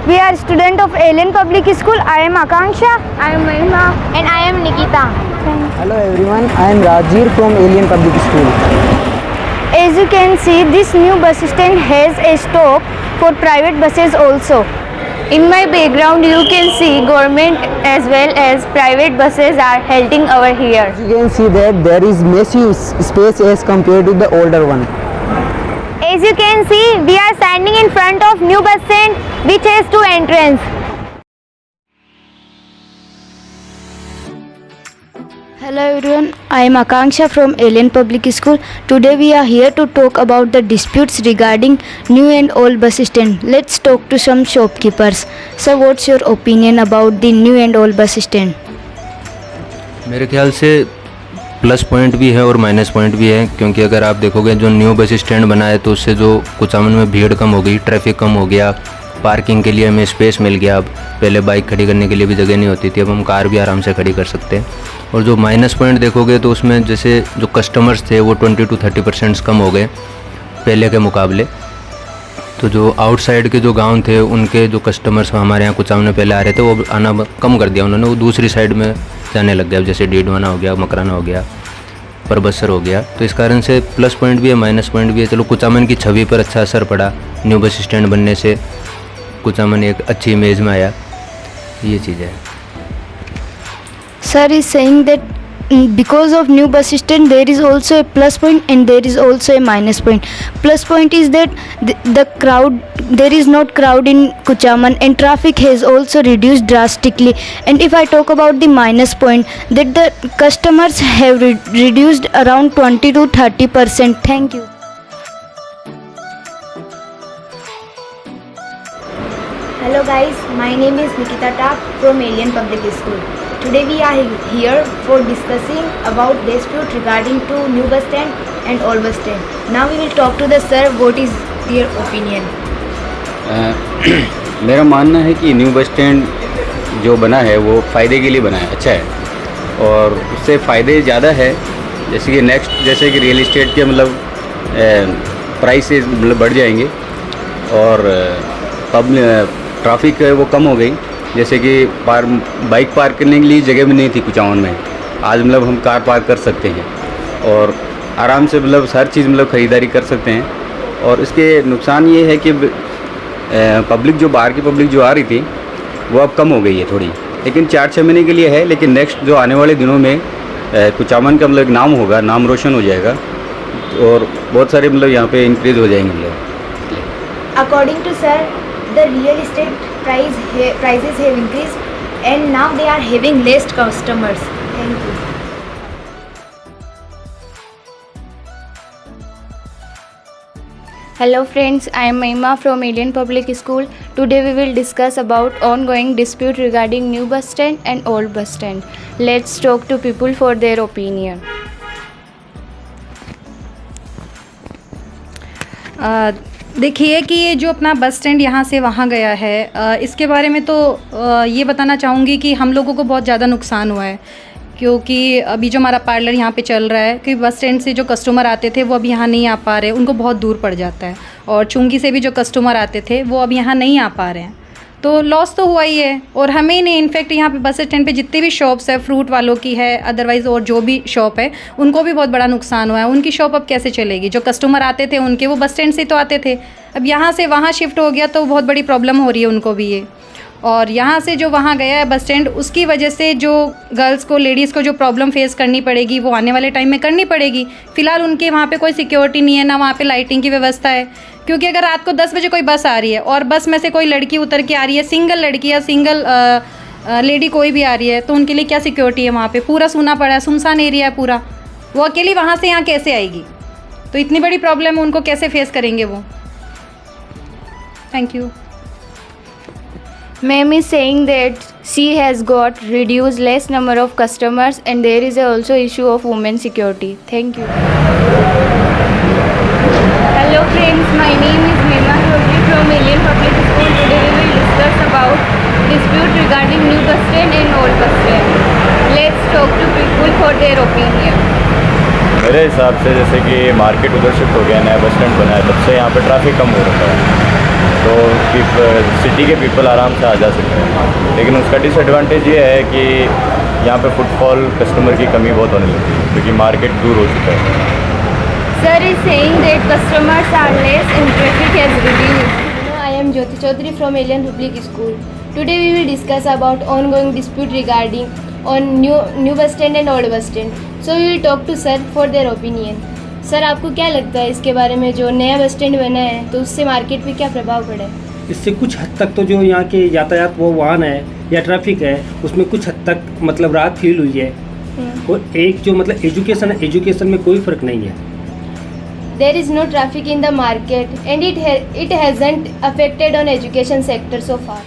We are student of Alien Public School. I am Akanksha. I am Mahima. And I am Nikita. Hello everyone, I am Rajir from Alien Public School. As you can see, this new bus stand has a stop for private buses also. In my background, you can see government as well as private buses are halting over here. You can see that there is massive space as compared to the older one. As you can see, we are standing in front of new bus stand which has two entrances. Hello everyone, I am Akanksha from Alien Public School. Today we are here to talk about the disputes regarding new and old bus stand. Let's talk to some shopkeepers. So what's your opinion about the new and old bus stand? मेरे ख्याल से plus point भी है और minus point भी है, क्योंकि अगर आप देखोगे जो न्यू बस स्टैंड बना है तो उससे जो कुचामन में भीड़ कम हो गई, ट्रैफिक कम हो गया, पार्किंग के लिए हमें स्पेस मिल गया। अब पहले बाइक खड़ी करने के लिए भी जगह नहीं होती थी, अब हम कार भी आराम से खड़ी कर सकते हैं। और जो माइनस पॉइंट देखोगे तो उसमें जैसे जो कस्टमर्स थे वो 20 to 30% कम हो गए पहले के मुकाबले। तो जो आउटसाइड के जो गांव थे उनके जो कस्टमर्स हमारे यहाँ कुचामन में पहले आ रहे थे वो आना कम कर दिया उन्होंने, वो दूसरी साइड में जाने लग गया, जैसे डीडवाना हो गया, मकराना हो गया, परबसर हो गया। तो इस कारण से प्लस पॉइंट भी है, माइनस पॉइंट भी है। चलो कुचामन की छवि पर अच्छा असर पड़ा, न्यू बस स्टैंड बनने से कुचामन एक अच्छी इमेज में आया, ये चीज़ है। Sir is saying that because of new bus stand there is also a plus point and there is also a minus point. Plus point is that the crowd, there is not crowd in Kuchaman and traffic has also reduced drastically. And if I talk about the minus point, that the customers have reduced around 20 to 30%. Thank you. Hello guys, my name is Nikita Tak from Alien Public School. Today we are here for discussing about dispute regarding to new bus stand and old bus stand. Now we will talk to the sir. What is their opinion? मेरा मानना है कि new bus stand जो बना है वो फ़ायदे के लिए बना है, अच्छा है और उससे फ़ायदे ज़्यादा है। जैसे कि रियल इस्टेट के मतलब प्राइसेस मतलब बढ़ जाएंगे और ट्रैफिक वो कम हो गई। जैसे कि बाइक पार्क करने के लिए जगह भी नहीं थी कुचामन में, आज मतलब हम कार पार्क कर सकते हैं और आराम से मतलब हर चीज़ मतलब ख़रीदारी कर सकते हैं। और इसके नुकसान ये है कि पब्लिक जो बाहर की पब्लिक जो आ रही थी वो अब कम हो गई है थोड़ी, लेकिन 4-6 महीने के लिए है। लेकिन नेक्स्ट जो आने वाले दिनों में कुचामन का मतलब नाम होगा, नाम रोशन हो जाएगा और बहुत सारे मतलब यहाँ पे इंक्रीज़ हो जाएंगे मतलब। According to sir, the real estate prices have increased and now they are having less customers. Thank you. Hello friends, I am Mahima from Alien Public School. Today we will discuss about ongoing dispute regarding new bus stand and old bus stand. Let's talk to people for their opinion. देखिए कि ये जो अपना bus stand यहाँ से वहाँ गया है, इसके बारे में तो ये बताना चाहूँगी कि हम लोगों को बहुत ज़्यादा नुकसान हुआ है, क्योंकि अभी जो हमारा पार्लर यहाँ पे चल रहा है कि बस स्टैंड से जो कस्टमर आते थे वो अब यहाँ नहीं आ पा रहे, उनको बहुत दूर पड़ जाता है। और चुंगी से भी जो कस्टमर आते थे वो अब यहाँ नहीं आ पा रहे हैं, तो लॉस तो हुआ ही है। और हमें नहीं, इनफैक्ट यहाँ पे बस स्टैंड पे जितने भी शॉप्स है, फ्रूट वालों की है, अदरवाइज़ और जो भी शॉप है उनको भी बहुत बड़ा नुकसान हुआ है। उनकी शॉप अब कैसे चलेगी? जो कस्टमर आते थे उनके वो बस स्टैंड से तो आते थे, अब यहाँ से वहाँ शिफ्ट हो गया तो बहुत बड़ी प्रॉब्लम हो रही है उनको भी ये। और यहाँ से जो वहाँ गया है बस स्टैंड, उसकी वजह से जो गर्ल्स को, लेडीज़ को जो प्रॉब्लम फेस करनी पड़ेगी वो आने वाले टाइम में करनी पड़ेगी। फ़िलहाल उनके वहाँ पे कोई सिक्योरिटी नहीं है, ना वहाँ पे लाइटिंग की व्यवस्था है, क्योंकि अगर रात को 10 बजे कोई बस आ रही है और बस में से कोई लड़की उतर के आ रही है, सिंगल लड़की या सिंगल लेडी कोई भी आ रही है, तो उनके लिए क्या सिक्योरिटी है? वहाँ पे पूरा सूना पड़ा है, सुनसान एरिया है पूरा, वो अकेली वहाँ से यहाँ कैसे आएगी? तो इतनी बड़ी प्रॉब्लम उनको कैसे फेस करेंगे वो? Thank you. Ma'am is saying that she has got reduced less number of customers and there is also issue of women security. Thank you. Hello friends, my name is Mahima from Alien Public School. Today we will discuss about dispute regarding new bus stand and old bus stand. Let's talk to people for their opinion. मेरे हिसाब से जैसे कि market उधर shift हो गया, नया bus stand बना है, तब से यहाँ पे ट्रैफिक कम हो रखा है, तो सिटी के पीपल आराम से आ जा सकते हैं, लेकिन उसका डिसएडवांटेज ये है कि यहाँ पे फुटफॉल कस्टमर की कमी बहुत होने लगी है क्योंकि मार्केट दूर हो चुका है। Sir is saying that customers are less and traffic has reduced. I am Jyoti Chaudhary from Alien Public School. Today we will discuss about ongoing dispute regarding on new bus stand and old bus stand. So we will talk to sir for their opinion. Sir आपको क्या लगता है इसके बारे में, जो नया bus stand बना है तो उससे मार्केट पे क्या प्रभाव पड़ा है? इससे कुछ हद तक तो जो यहाँ के यातायात वो वाहन है या ट्रैफिक है उसमें कुछ हद तक मतलब राहत फील हुई है। और एक जो मतलब एजुकेशन है, एजुकेशन में कोई फ़र्क नहीं है। There is no traffic in the market and it hasn't affected on education sector so far.